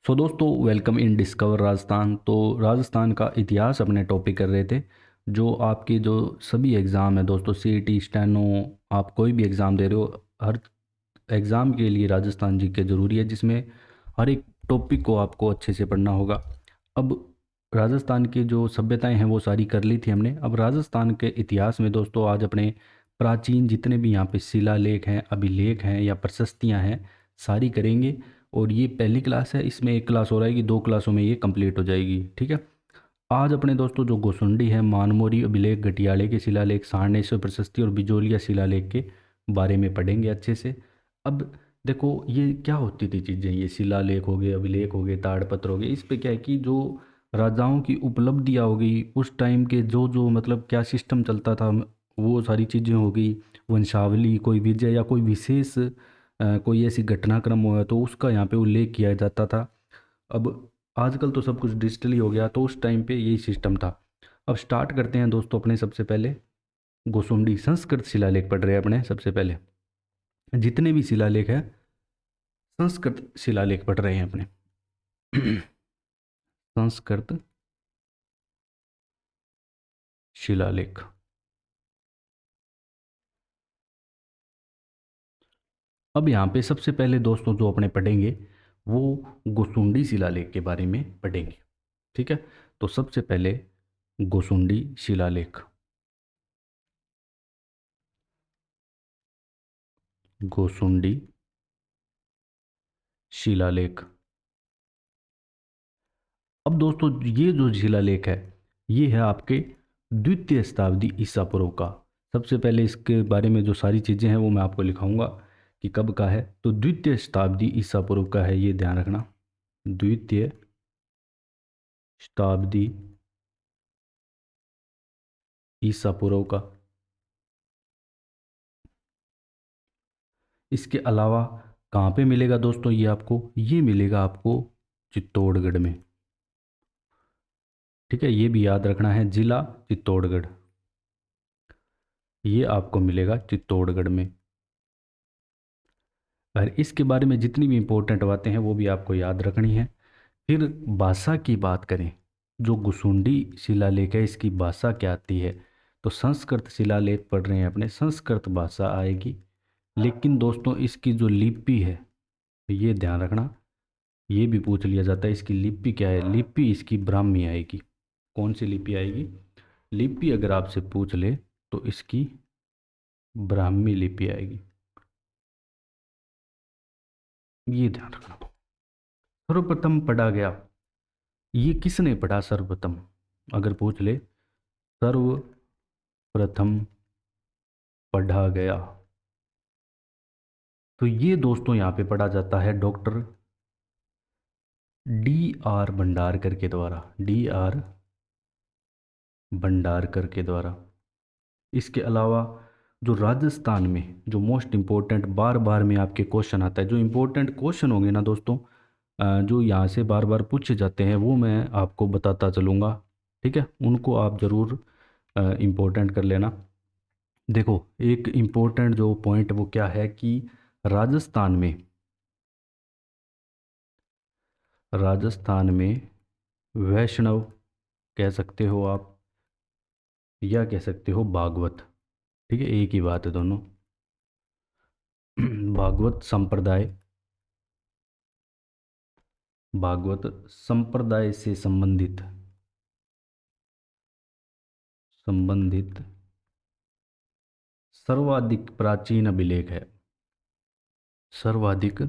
सो दोस्तों, welcome in discover Rajasthan. तो राजस्थान का इतिहास अपने टॉपिक कर रहे थे। जो आपके जो सभी एग्ज़ाम है दोस्तों, सीईटी, स्टेनो, आप कोई भी एग्ज़ाम दे रहे हो, हर एग्ज़ाम के लिए राजस्थान जी के ज़रूरी है, जिसमें हर एक टॉपिक को आपको अच्छे से पढ़ना होगा। अब राजस्थान की जो सभ्यताएं हैं वो सारी कर ली थी हमने। अब राजस्थान के इतिहास में दोस्तों आज अपने प्राचीन जितने भी यहाँ पे शिलालेख हैं, अभिलेख हैं या प्रशस्तियाँ हैं, सारी करेंगे। और ये पहली क्लास है, इसमें एक क्लास हो रहेगी, 2 क्लासों में ये कंप्लीट हो जाएगी। ठीक है। आज अपने दोस्तों जो गोसुंडी है, मानमोरी अभिलेख, गटियाले के शिलालेख, सारनेश्वर प्रशस्ति और बिजोलिया शिलालेख के बारे में पढ़ेंगे अच्छे से। अब देखो ये क्या होती थी चीज़ें, ये शिलालेख हो गए, अभिलेख हो गए, ताड़पत्र हो गए। इस पे क्या है कि जो राजाओं की उपलब्धियाँ हो गई उस टाइम के, जो जो मतलब क्या सिस्टम चलता था, वो सारी चीज़ें हो गई। वंशावली, कोई विजय या कोई विशेष कोई ऐसी घटनाक्रम हुआ तो उसका यहाँ पे उल्लेख किया जाता था। अब आजकल तो सब कुछ डिजिटली हो गया, तो उस टाइम पे यही सिस्टम था। अब स्टार्ट करते हैं दोस्तों अपने। सबसे पहले गोसुंडी संस्कृत शिलालेख पढ़ रहे हैं अपने। सबसे पहले जितने भी शिलालेख हैं, संस्कृत शिलालेख पढ़ रहे हैं अपने। संस्कृत शिलालेख। अब यहाँ पे सबसे पहले दोस्तों जो अपने पढ़ेंगे वो गोसुंडी शिलालेख के बारे में पढ़ेंगे। ठीक है। तो सबसे पहले गोसुंडी शिलालेख। गोसुंडी शिलालेख। अब दोस्तों ये जो शिलालेख है, ये है आपके द्वितीय शताब्दी ईसा पूर्व का। सबसे पहले इसके बारे में जो सारी चीज़ें हैं वो मैं आपको लिखाऊंगा कि कब का है। तो द्वितीय शताब्दी ईसा पूर्व का है, ये ध्यान रखना। द्वितीय शताब्दी ईसा पूर्व का। इसके अलावा कहाँ पे मिलेगा दोस्तों ये आपको? ये मिलेगा आपको चित्तौड़गढ़ में। ठीक है, ये भी याद रखना है, जिला चित्तौड़गढ़। ये आपको मिलेगा चित्तौड़गढ़ में। और इसके बारे में जितनी भी इंपॉर्टेंट बातें हैं वो भी आपको याद रखनी है। फिर भाषा की बात करें, जो गुसुंडी शिलालेख है इसकी भाषा क्या आती है? तो संस्कृत शिलालेख पढ़ रहे हैं अपने, संस्कृत भाषा आएगी। लेकिन दोस्तों इसकी जो लिपि है, ये ध्यान रखना, ये भी पूछ लिया जाता है इसकी लिपि क्या है। लिपि इसकी ब्राह्मी आएगी। कौन सी लिपि आएगी? लिपि अगर आपसे पूछ ले तो इसकी ब्राह्मी लिपि आएगी। ये ध्यान रखना। सर्वप्रथम पढ़ा गया, ये किसने पढ़ा सर्वप्रथम अगर पूछ ले? सर्वप्रथम पढ़ा गया, तो ये दोस्तों यहाँ पे पढ़ा जाता है डॉक्टर D.R. भंडारकर के द्वारा। D.R. भंडारकर के द्वारा। इसके अलावा जो राजस्थान में जो मोस्ट इम्पोर्टेंट, बार बार में आपके क्वेश्चन आता है, जो इम्पोर्टेंट क्वेश्चन होंगे ना दोस्तों, जो यहाँ से बार बार पूछे जाते हैं वो मैं आपको बताता चलूँगा। ठीक है, उनको आप ज़रूर इम्पोर्टेंट कर लेना। देखो एक इम्पोर्टेंट जो पॉइंट वो क्या है कि राजस्थान में, राजस्थान में वैष्णव कह सकते हो आप, या कह सकते हो भागवत। ठीक है, एक ही बात है दोनों। भागवत संप्रदाय, भागवत संप्रदाय से संबंधित, संबंधित सर्वाधिक प्राचीन अभिलेख है। सर्वाधिक,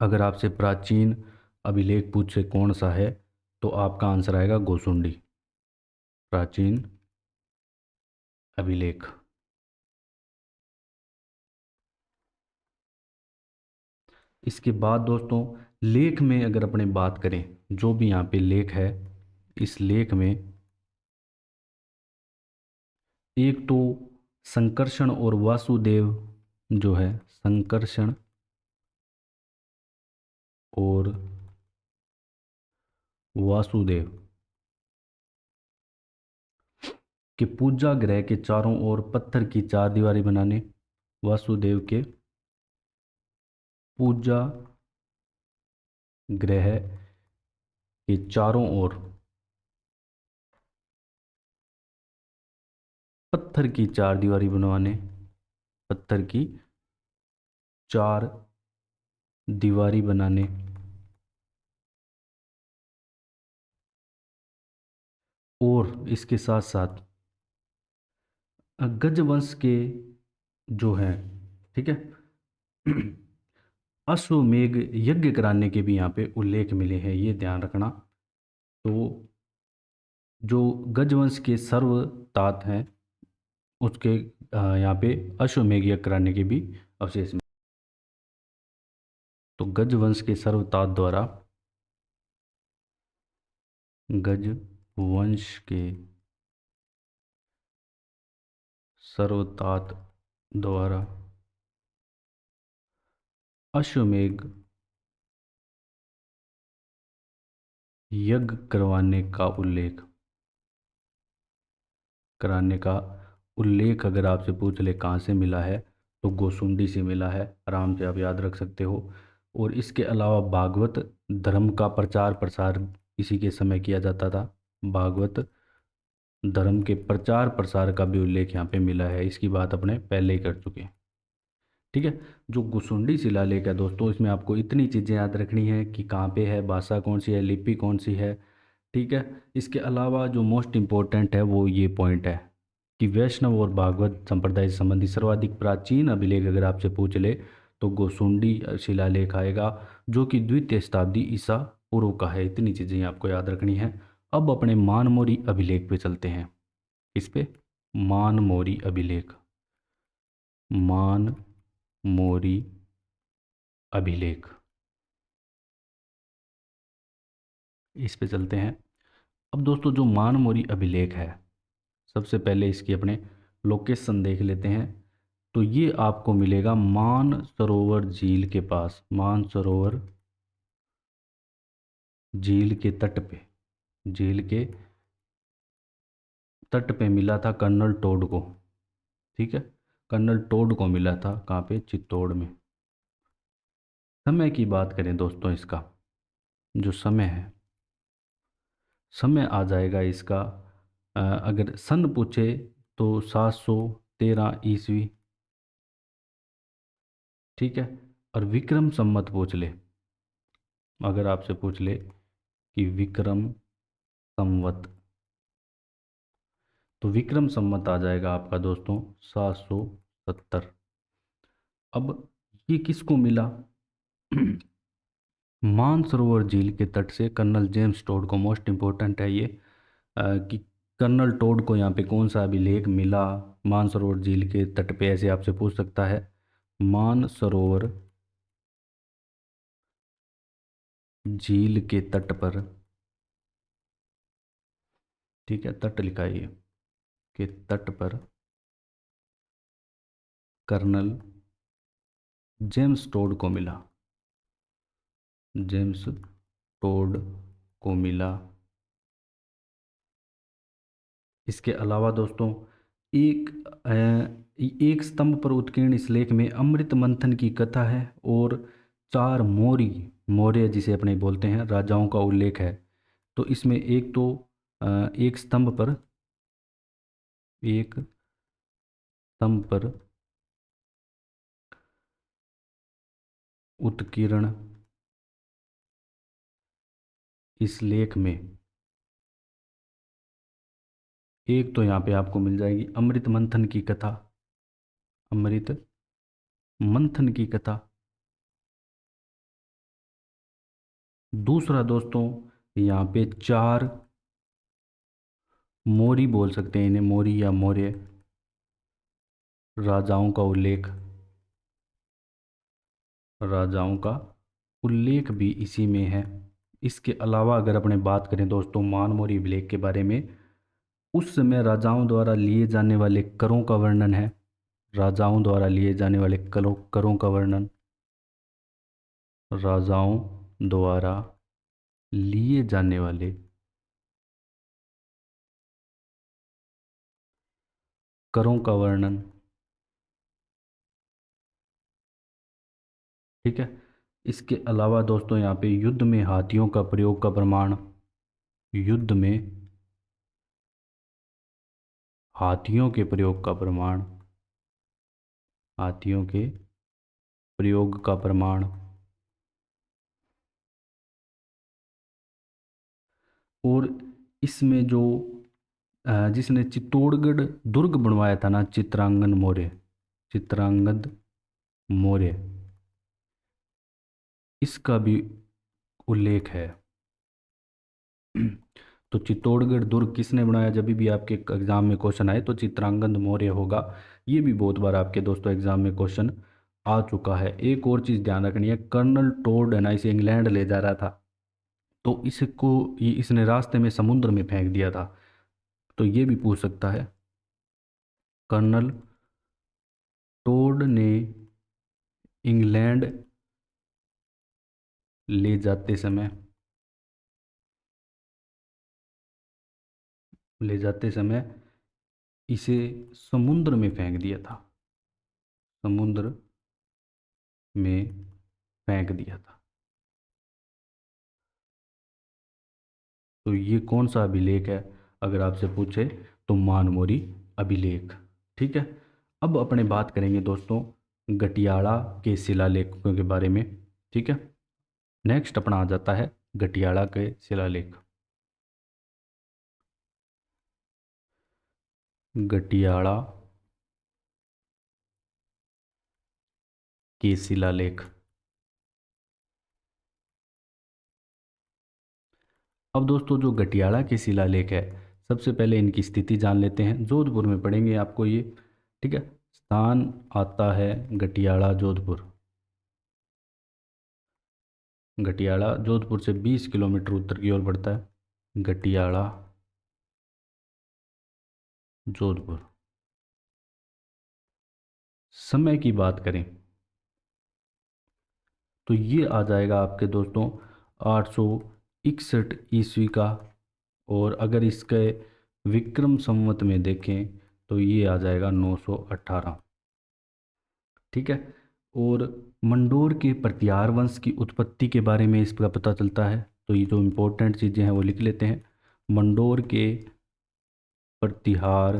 अगर आपसे प्राचीन अभिलेख पूछे कौन सा है, तो आपका आंसर आएगा गोसुंडी प्राचीन अभिलेख। इसके बाद दोस्तों लेख में अगर अपने बात करें, जो भी यहाँ पे लेख है, इस लेख में एक तो संकर्षण और वासुदेव जो है, संकर्षण और वासुदेव के पूजा गृह के चारों ओर पत्थर की चार दीवारी बनाने, वासुदेव के पूजा ग्रह के चारों ओर पत्थर की चार दीवारी बनवाने, पत्थर की चार दीवारी बनाने, और इसके साथ साथ गजवंश के जो हैं, ठीक है, अश्वमेध यज्ञ कराने के भी यहाँ पे उल्लेख मिले हैं, ये ध्यान रखना। तो जो गजवंश के सर्व तात हैं उसके यहाँ पे अश्वमेध यज्ञ कराने के भी अवशेष मिले। तो गजवंश के सर्वतात द्वारा, गजवंश के सर्वतात द्वारा अश्वमेध यज्ञ करवाने का उल्लेख, कराने का उल्लेख अगर आपसे पूछ ले कहाँ से मिला है, तो गोसुंडी से मिला है, आराम से आप याद रख सकते हो। और इसके अलावा भागवत धर्म का प्रचार प्रसार इसी के समय किया जाता था। भागवत धर्म के प्रचार प्रसार का भी उल्लेख यहाँ पे मिला है, इसकी बात अपने पहले ही कर चुके हैं। ठीक है। जो गुसुंडी शिलालेख है दोस्तों, इसमें आपको इतनी चीज़ें याद रखनी है कि कहाँ पे है, भाषा कौन सी है, लिपि कौन सी है। ठीक है। इसके अलावा जो मोस्ट इम्पोर्टेंट है वो ये पॉइंट है कि वैष्णव और भागवत संप्रदाय से संबंधित सर्वाधिक प्राचीन अभिलेख अगर आपसे पूछ ले तो गोसुंडी शिलालेख आएगा, जो कि द्वितीय शताब्दी ईसा पूर्व का है। इतनी चीज़ें आपको याद रखनी है। अब अपने मानमोरी अभिलेख पे चलते हैं। इस पे मानमोरी अभिलेख, मानमोरी अभिलेख, इस पे चलते हैं। अब दोस्तों जो मानमोरी अभिलेख है, सबसे पहले इसकी अपने लोकेशन देख लेते हैं। तो ये आपको मिलेगा मानसरोवर झील के पास, मानसरोवर झील के तट पे, झील के तट पे मिला था कर्नल टोड को। ठीक है। कर्नल टोड को मिला था कहाँ पे, चित्तौड़ में। समय की बात करें दोस्तों, इसका जो समय है, समय आ जाएगा इसका, अगर सन पूछे तो 713 ईस्वी। ठीक है। और विक्रम संवत पूछ ले, अगर आपसे पूछ ले कि विक्रम संवत, तो विक्रम संवत आ जाएगा आपका दोस्तों 770। अब ये किसको मिला? मानसरोवर झील के तट से कर्नल जेम्स टोड को। मोस्ट इम्पोर्टेंट है ये कि कर्नल टोड को यहाँ पे कौन सा अभिलेख मिला मानसरोवर झील के तट पे, ऐसे आपसे पूछ सकता है। मानसरोवर झील के तट पर, ठीक है, तट लिखा है ये, के तट पर कर्नल जेम्स टोड को मिला, जेम्स टोड को मिला। इसके अलावा दोस्तों एक स्तंभ पर उत्कीर्ण इस लेख में अमृत मंथन की कथा है और चार मौर्य जिसे अपने बोलते हैं राजाओं का उल्लेख है। तो इसमें एक तो एक स्तंभ पर, एक स्तंभ पर उत्कीर्ण इस लेख में एक तो यहाँ पे आपको मिल जाएगी अमृत मंथन की कथा, अमृत मंथन की कथा। दूसरा दोस्तों यहाँ पे चार मोरी बोल सकते हैं इन्हें, मोरी या मौर्य राजाओं का उल्लेख, राजाओं का उल्लेख भी इसी में है। इसके अलावा अगर अपने बात करें दोस्तों मानमोरी अभिलेख के बारे में, उस समय राजाओं द्वारा लिए जाने वाले करों का वर्णन है, राजाओं द्वारा लिए जाने वाले करों का वर्णन, राजाओं द्वारा लिए जाने वाले करों का वर्णन। ठीक है। इसके अलावा दोस्तों यहाँ पे युद्ध में हाथियों का प्रयोग का प्रमाण, युद्ध में हाथियों के प्रयोग का प्रमाण, हाथियों के प्रयोग का प्रमाण। और इसमें जो जिसने चित्तौड़गढ़ दुर्ग बनवाया था ना, चित्रांगद मौर्य, चित्रांगद मौर्य, इसका भी उल्लेख है। तो चित्तौड़गढ़ दुर्ग किसने बनाया, जब भी आपके एग्जाम में क्वेश्चन आए तो चित्रांगद मौर्य होगा। ये भी बहुत बार आपके दोस्तों एग्जाम में क्वेश्चन आ चुका है। एक और चीज़ ध्यान रखनी है, कर्नल टोड है ना, इसे इंग्लैंड ले जा रहा था, तो इसको इसने रास्ते में समुद्र में फेंक दिया था, तो ये भी पूछ सकता है। कर्नल टोड ने इंग्लैंड ले जाते समय, ले जाते समय इसे समुद्र में फेंक दिया था, समुद्र में फेंक दिया था। तो ये कौन सा अभिलेख है, अगर आपसे पूछे तो मानमोरी अभिलेख। ठीक है। अब अपने बात करेंगे दोस्तों गटियाला के शिलालेखों के बारे में। ठीक है। नेक्स्ट अपना आ जाता है गटियाला के शिलालेख। गटियाला के शिलालेख। अब दोस्तों जो गटियाला के शिलालेख है, सबसे पहले इनकी स्थिति जान लेते हैं। जोधपुर में पढ़ेंगे आपको ये। ठीक है। स्थान आता है गटियाला जोधपुर। गटियाला जोधपुर से 20 किलोमीटर उत्तर की ओर पड़ता है। गटियाला जोधपुर। समय की बात करें तो ये आ जाएगा आपके दोस्तों 861 ईस्वी का। और अगर इसके विक्रम संवत में देखें तो ये आ जाएगा 918। ठीक है। और मंडोर के प्रतिहार वंश की उत्पत्ति के बारे में इसका पता चलता है, तो ये जो इम्पोर्टेंट चीज़ें हैं वो लिख लेते हैं। मंडोर के प्रतिहार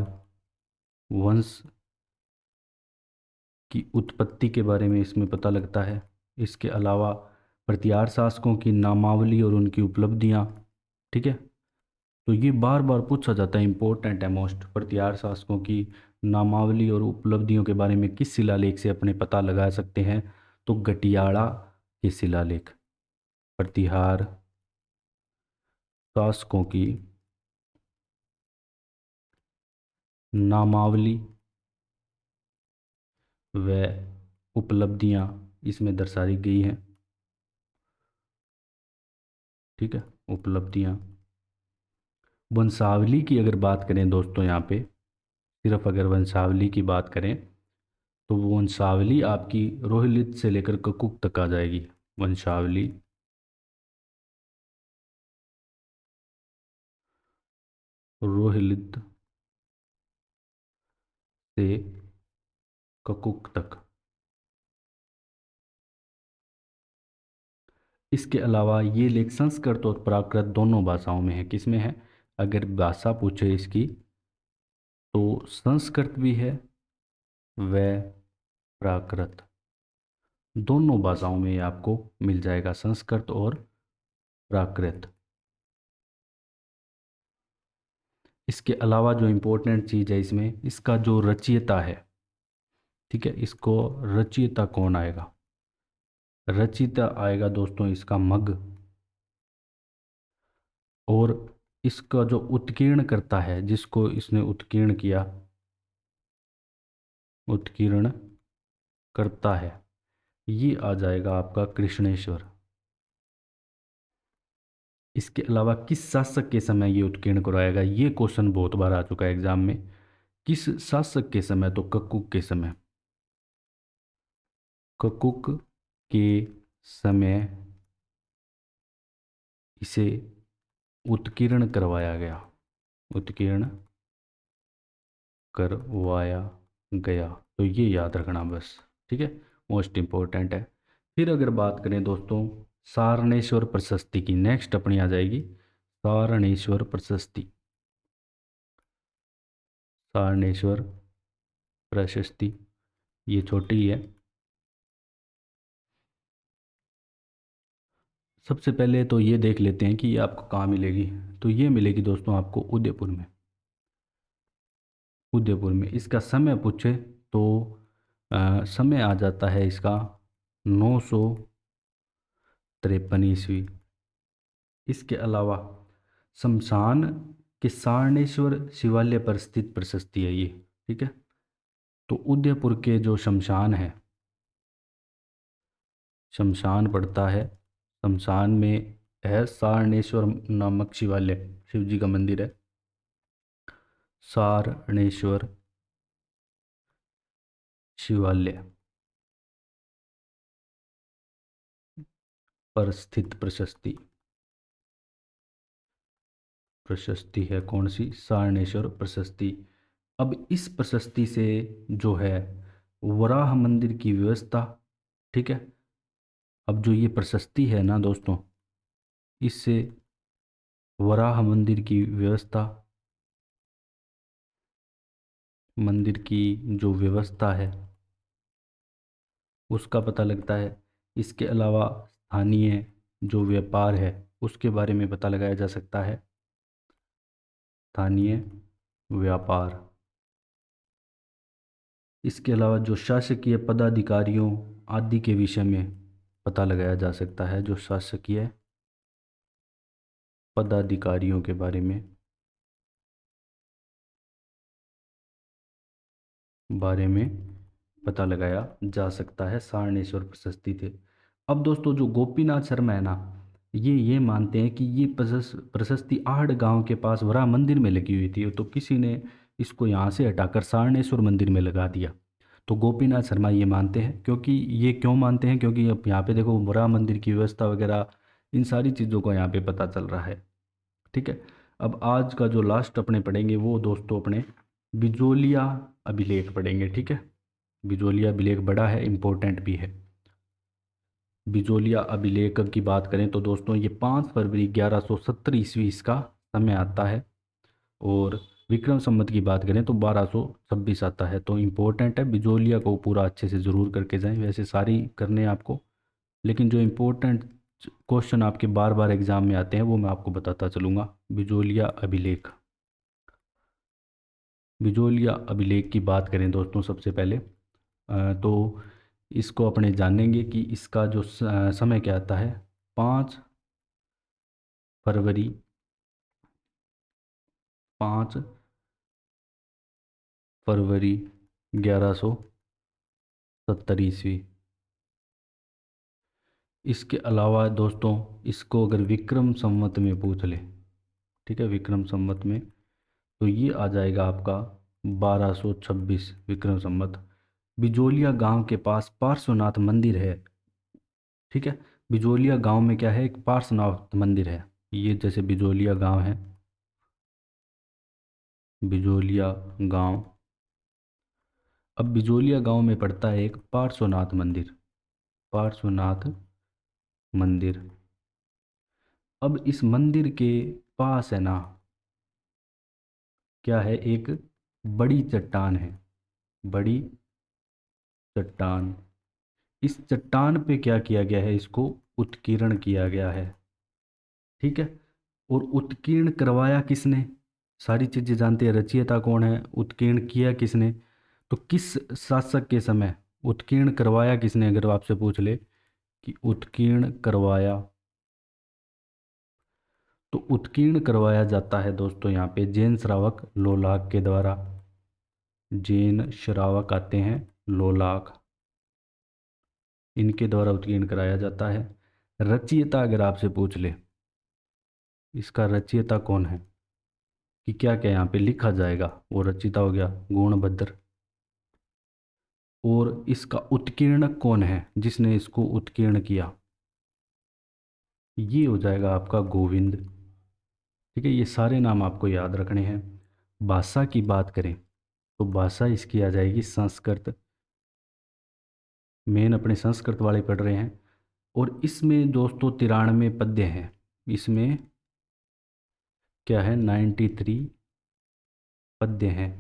वंश की उत्पत्ति के बारे में इसमें पता लगता है। इसके अलावा प्रतिहार शासकों की नामावली और उनकी उपलब्धियाँ। ठीक है। तो ये बार बार पूछा जाता है, इम्पोर्टेंट है मोस्ट। प्रतिहार शासकों की नामावली और उपलब्धियों के बारे में किस शिलालेख से अपने पता लगा सकते हैं, तो गटियाला के शिलालेख। प्रतिहार शासकों की नामावली व उपलब्धियां इसमें दर्शाई गई हैं। ठीक है। उपलब्धियां। वंशावली की अगर बात करें दोस्तों, यहाँ पे सिर्फ अगर वंशावली की बात करें तो वो वंशावली आपकी रोहिलित से लेकर ककुक तक आ जाएगी। वंशावली रोहिलित से ककुक तक। इसके अलावा ये लेख संस्कृत और प्राकृत दोनों भाषाओं में है। किस में है, अगर भाषा पूछे इसकी तो संस्कृत भी है व प्राकृत, दोनों भाषाओं में ये आपको मिल जाएगा, संस्कृत और प्राकृत। इसके अलावा जो इम्पोर्टेंट चीज़ है इसमें, इसका जो रचयिता है, ठीक है, इसको रचयिता कौन आएगा, रचयिता आएगा दोस्तों इसका मग। और इसका जो उत्कीर्ण करता है, जिसको इसने उत्कीर्ण किया, उत्कीर्ण करता है, ये आ जाएगा आपका कृष्णेश्वर। इसके अलावा किस शासक के समय ये उत्कीर्ण कराएगा, ये क्वेश्चन बहुत बार आ चुका है एग्जाम में। किस शासक के समय, तो ककुक के समय। ककुक के समय इसे उत्कीर्ण करवाया गया, उत्कीर्ण करवाया गया। तो ये याद रखना बस। ठीक है। मोस्ट इम्पोर्टेंट है। फिर अगर बात करें दोस्तों सारणेश्वर प्रशस्ति की, नेक्स्ट अपनी आ जाएगी सारणेश्वर प्रशस्ति। सारणेश्वर प्रशस्ति ये छोटी ही है। सबसे पहले तो ये देख लेते हैं कि ये आपको कहाँ मिलेगी। तो ये मिलेगी दोस्तों आपको उदयपुर में। उदयपुर में इसका समय पूछे तो समय आ जाता है इसका 953 ईस्वी। इसके अलावा शमशान के सारणेश्वर शिवालय पर स्थित प्रशस्ति है ये। ठीक है, तो उदयपुर के जो शमशान है, शमशान पड़ता है, शमशान में है सारणेश्वर नामक शिवालय, शिव जी का मंदिर है। सारणेश्वर शिवालय पर स्थित प्रशस्ति, प्रशस्ति है कौन सी? सारणेश्वर प्रशस्ति। अब इस प्रशस्ति से जो है वराह मंदिर की व्यवस्था, ठीक है, अब जो ये प्रशस्ति है ना दोस्तों, इससे वराह मंदिर की व्यवस्था, मंदिर की जो व्यवस्था है उसका पता लगता है। इसके अलावा स्थानीय जो व्यापार है उसके बारे में पता लगाया जा सकता है। स्थानीय व्यापार, इसके अलावा जो शासकीय पदाधिकारियों आदि के विषय में पता लगाया जा सकता है। जो शासकीय पदाधिकारियों के बारे में पता लगाया जा सकता है। सारणेश्वर प्रशस्ति थे। अब दोस्तों जो गोपीनाथ शर्मा है ना, ये मानते हैं कि ये प्रशस्ति आहड़ गांव के पास वरा मंदिर में लगी हुई थी, तो किसी ने इसको यहाँ से हटाकर सारणेश्वर मंदिर में लगा दिया। तो गोपीनाथ शर्मा ये मानते हैं, क्योंकि ये क्यों मानते हैं, क्योंकि अब यहाँ पे देखो वरा मंदिर की व्यवस्था वगैरह इन सारी चीज़ों को यहाँ पे पता चल रहा है। ठीक है, अब आज का जो लास्ट अपने पढ़ेंगे वो दोस्तों अपने बिजोलिया अभिलेख पढ़ेंगे। ठीक है, बिजोलिया अभिलेख बड़ा है, इम्पोर्टेंट भी है। बिजोलिया अभिलेख की बात करें तो दोस्तों ये 5 फरवरी 1170 ईस्वी इसका समय आता है, और विक्रम संवत की बात करें तो 1226 आता है। तो इम्पोर्टेंट है, बिजोलिया को पूरा अच्छे से ज़रूर करके जाएं। वैसे सारी करने हैं आपको, लेकिन जो इम्पोर्टेंट क्वेश्चन आपके बार बार एग्जाम में आते हैं वो मैं आपको बताता चलूँगा। बिजोलिया अभिलेख, बिजोलिया अभिलेख की बात करें दोस्तों सबसे पहले तो इसको अपने जानेंगे कि इसका जो समय क्या आता है, 5 फरवरी, 5 फरवरी 1170 ईस्वी। इसके अलावा दोस्तों इसको अगर विक्रम संवत में पूछ ले, ठीक है, विक्रम संवत में, तो ये आ जाएगा आपका 1226 विक्रम संवत। बिजोलिया गांव के पास पार्श्वनाथ मंदिर है। ठीक है, बिजोलिया गांव में क्या है, एक पार्श्वनाथ मंदिर है। ये जैसे बिजोलिया गांव है, बिजोलिया गांव, अब बिजोलिया गांव में पड़ता है एक पार्श्वनाथ मंदिर, पार्श्वनाथ मंदिर। अब इस मंदिर के पास है ना, क्या है, एक बड़ी चट्टान है, बड़ी चट्टान। इस चट्टान पे क्या किया गया है, इसको उत्कीर्ण किया गया है। ठीक है, और उत्कीर्ण करवाया किसने, सारी चीज़ें जानते हैं। रचयिता कौन है, उत्कीर्ण किया किसने, तो किस शासक के समय उत्कीर्ण करवाया किसने, अगर आपसे पूछ ले कि उत्कीर्ण करवाया, तो उत्कीर्ण करवाया जाता है दोस्तों यहाँ पे जैन श्रावक लोलाक के द्वारा। जैन श्रावक आते हैं लोलाक, इनके द्वारा उत्कीर्ण कराया जाता है। रचयिता अगर आपसे पूछ ले, इसका रचयिता कौन है, कि क्या क्या यहाँ पे लिखा जाएगा, वो रचयिता हो गया गुणभद्र। और इसका उत्कीर्णक कौन है, जिसने इसको उत्कीर्ण किया, ये हो जाएगा आपका गोविंद। ठीक है, ये सारे नाम आपको याद रखने हैं। भाषा की बात करें तो भाषा इसकी आ जाएगी संस्कृत। मेन अपने संस्कृत वाले पढ़ रहे हैं, और इसमें दोस्तों 93 पद्य हैं। इसमें क्या है, 93 पद्य हैं।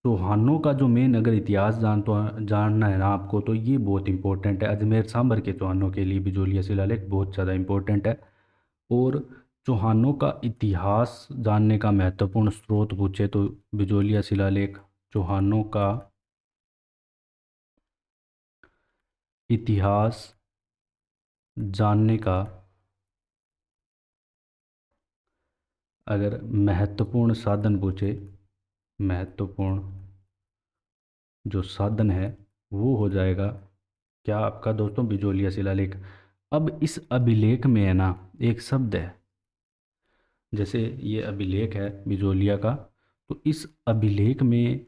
चौहानों का जो मेन अगर इतिहास जानना है ना आपको, तो ये बहुत इंपॉर्टेंट है। अजमेर सांभर के चौहानों के लिए बिजोलिया शिलालेख बहुत ज़्यादा इंपॉर्टेंट है। और चौहानों का इतिहास जानने का महत्वपूर्ण स्रोत पूछे तो बिजोलिया शिलालेख। चौहानों का इतिहास जानने का अगर महत्वपूर्ण साधन पूछे, महत्वपूर्ण जो साधन है वो हो जाएगा क्या आपका दोस्तों, बिजोलिया शिलालेख। अब इस अभिलेख में है ना एक शब्द है, जैसे ये अभिलेख है बिजोलिया का, तो इस अभिलेख में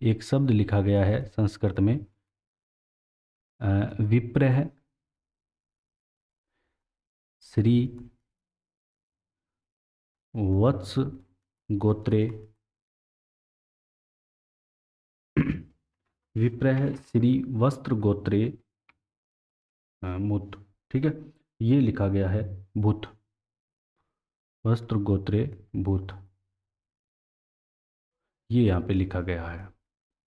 एक शब्द लिखा गया है संस्कृत में, विप्रह श्री वत्स गोत्रे, विप्रह श्री वस्त्र गोत्रे मुत। ठीक है, ये लिखा गया है भूत, वस्त्र गोत्रे भूत, ये यहाँ पे लिखा गया है।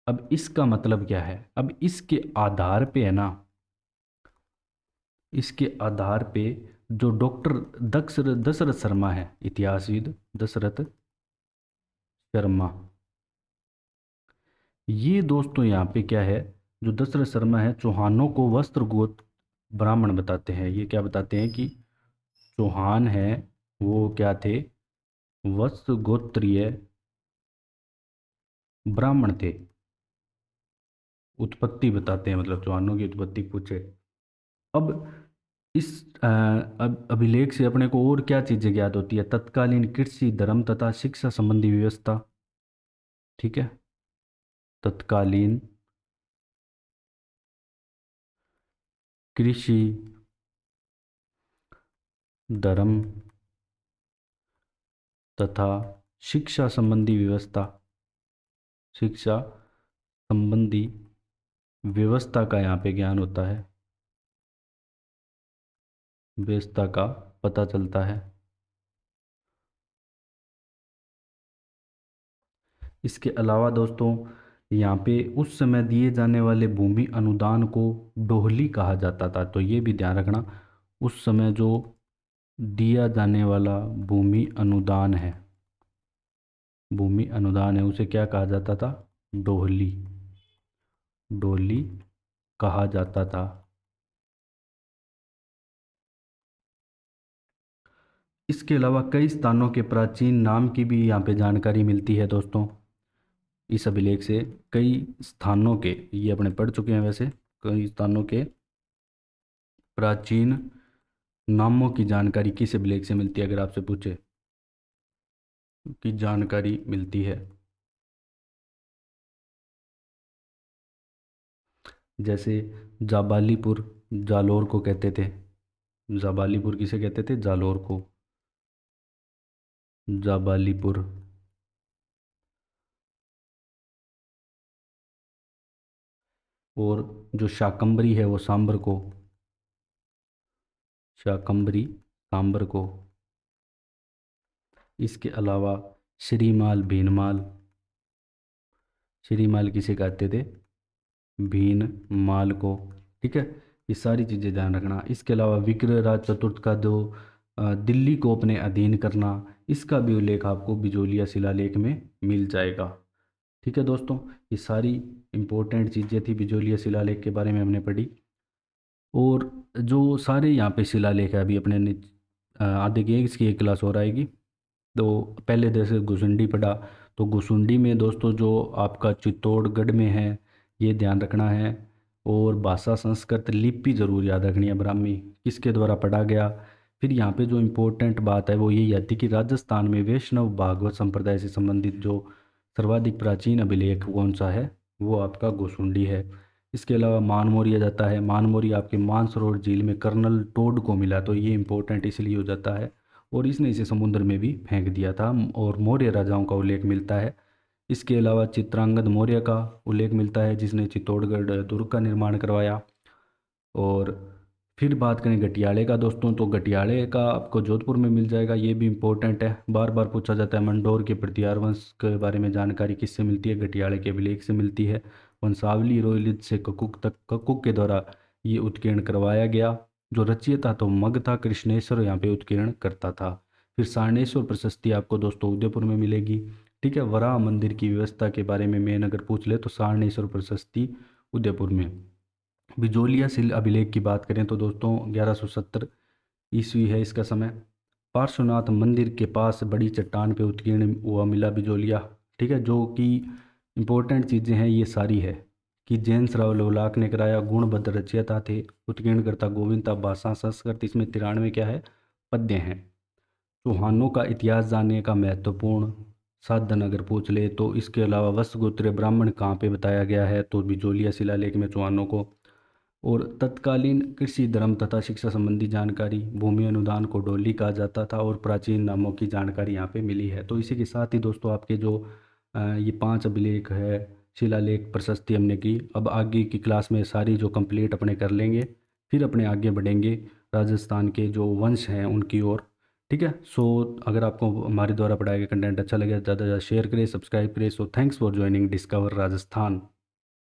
अब इसका मतलब क्या है, अब इसके आधार पे है ना, इसके आधार पे जो डॉक्टर दशरथ शर्मा है, इतिहासविद दशरथ शर्मा, ये दोस्तों यहाँ पे क्या है, जो दशरथ शर्मा है चौहानों को वस्त्र गोत्र ब्राह्मण बताते हैं। ये क्या बताते हैं कि चौहान है वो क्या थे, वत्स गोत्रीय ब्राह्मण थे। उत्पत्ति बताते हैं, मतलब चौहानों की उत्पत्ति पूछे। अब इस अब अभिलेख से अपने को और क्या चीज़ें ज्ञात होती है, तत्कालीन कृषि धर्म तथा शिक्षा संबंधी व्यवस्था। ठीक है, तत्कालीन कृषि धर्म तथा शिक्षा संबंधी व्यवस्था, शिक्षा संबंधी व्यवस्था का यहाँ पे ज्ञान होता है, व्यवस्था का पता चलता है। इसके अलावा दोस्तों यहाँ पे उस समय दिए जाने वाले भूमि अनुदान को डोहली कहा जाता था, तो ये भी ध्यान रखना। उस समय जो दिया जाने वाला भूमि अनुदान है, भूमि अनुदान है, उसे क्या कहा जाता था, डोहली, डोहली कहा जाता था। इसके अलावा कई स्थानों के प्राचीन नाम की भी यहाँ पे जानकारी मिलती है दोस्तों। इस अभिलेख से कई स्थानों के, ये अपने पढ़ चुके हैं वैसे, कई स्थानों के प्राचीन नामों की जानकारी किस अभिलेख से मिलती है, अगर आपसे पूछे की जानकारी मिलती है। जैसे जाबालीपुर, जालोर को कहते थे, जाबालीपुर किसे कहते थे, जालोर को, जाबालीपुर। और जो शाकंबरी है वो सांबर को, शाकंबरी सांबर को। इसके अलावा श्रीमाल भीनमाल, श्रीमाल किसे कहते थे, भीन माल को। ठीक है, ये सारी चीज़ें ध्यान रखना। इसके अलावा विक्रयराज चतुर्थ का जो दिल्ली को अपने अधीन करना, इसका भी उल्लेख आपको बिजोलिया शिलालेख में मिल जाएगा। ठीक है दोस्तों, ये सारी इम्पोर्टेंट चीज़ें थी बिजोलिया शिलालेख के बारे में हमने पढ़ी। और जो सारे यहाँ पे शिलालेख है अभी अपने आधे की इसकी एक क्लास और आएगी। तो पहले जैसे गुसुंडी पढ़ा, तो गुसुंडी में दोस्तों जो आपका चित्तौड़गढ़ में है, ये ध्यान रखना है। और भाषा संस्कृत लिपि जरूर याद रखनी है, ब्राह्मी किसके द्वारा पढ़ा गया। फिर यहाँ पे जो इम्पोर्टेंट बात है वो यही आती कि राजस्थान में वैष्णव भागवत संप्रदाय से संबंधित जो सर्वाधिक प्राचीन अभिलेख कौन सा है, वो आपका गोसुंडी है। इसके अलावा मानमोरी आ जाता है, मानमोरी आपके मानसरोवर झील में कर्नल टोड को मिला, तो ये इंपॉर्टेंट इसलिए हो जाता है। और इसने इसे समुद्र में भी फेंक दिया था। और मौर्य राजाओं का उल्लेख मिलता है। इसके अलावा चित्रांगद मौर्य का उल्लेख मिलता है, जिसने चित्तौड़गढ़ दुर्ग का निर्माण करवाया। और फिर बात करें गटियाले का दोस्तों, तो गटियाले का आपको जोधपुर में मिल जाएगा, ये भी इम्पोर्टेंट है, बार बार पूछा जाता है। मंडोर के प्रतिहार वंश के बारे में जानकारी किससे मिलती है? गटियाले के अभिलेख से मिलती है। वंशावली रोहिलित से ककुक तक ककुक के द्वारा ये उत्कीर्ण करवाया गया। जो रचयिता तो मग था, कृष्णेश्वर यहाँ पे उत्कीर्ण करता था। फिर सारनेश्वर प्रशस्ति आपको दोस्तों उदयपुर में मिलेगी। ठीक है, वराह मंदिर की व्यवस्था के बारे में मेन अगर पूछ ले तो सारनेश्वर प्रशस्ति उदयपुर में। बिजोलिया शिल अभिलेख की बात करें तो दोस्तों 1170 ईस्वी है इसका समय। पार्श्वनाथ मंदिर के पास बड़ी चट्टान पे उत्कीर्ण हुआ मिला बिजोलिया। ठीक है, जो कि इम्पोर्टेंट चीज़ें हैं ये सारी है कि जैन श्राव लोलाक ने कराया, गुणबद्ध रचयिता थे, उत्कीर्णकर्ता गोविंद था, भाषा संस्कृत इसमें 93 क्या है पद्य हैं। चौहानों का इतिहास जानने का महत्वपूर्ण साधन अगर पूछ ले तो इसके अलावा वत्सगोत्रीय ब्राह्मण कहाँ पे बताया गया है? तो बिजोलिया शिलालेख में चौहानों को। और तत्कालीन कृषि धर्म तथा शिक्षा संबंधी जानकारी, भूमि अनुदान को डोली कहा जाता था, और प्राचीन नामों की जानकारी यहाँ पे मिली है। तो इसी के साथ ही दोस्तों आपके जो ये 5 अभिलेख है, शिलालेख, प्रशस्ति हमने की। अब आगे की क्लास में सारी जो कंप्लीट अपने कर लेंगे, फिर अपने आगे बढ़ेंगे राजस्थान के जो वंश हैं उनकी ओर। ठीक है, सो अगर आपको हमारे द्वारा पढ़ाया गया कंटेंट अच्छा लगे ज़्यादा से ज़्यादा शेयर करें, सब्सक्राइब करें। So thanks for joining discover Rajasthan.